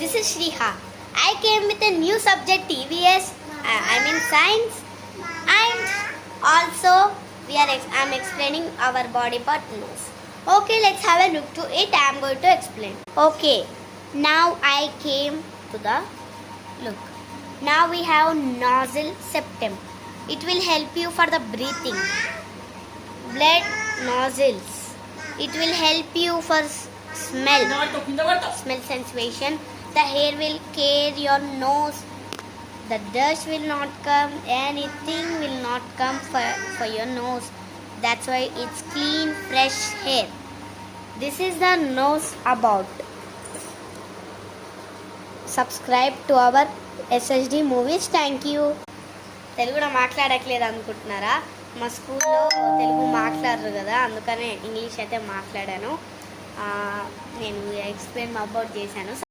This is Shriha. I came with a new subject TVS, I mean science, and also I'm explaining our body part nose. Okay, let's have a look to it. I am going to explain. Okay, now I came to the look. Now we have nostril septum. It will help you for the breathing. Blood nostrils. It will help you for smell sensation. The hair will care your nose. The dust will not come. Anything will not come for your nose. That's why it's clean, fresh hair. This is the nose about. Subscribe to our SHD movies. Thank you. తెలుగులో మాట్లాడట్లేదు అనుకుంటున్నారా? మా స్కూల్లో తెలుగు మాట్లాడరు కదా, అందుకనే English అయితే మాట్లాడాను. నేను ఎక్స్ప్లెయిన్ అబౌట్ చేశాను.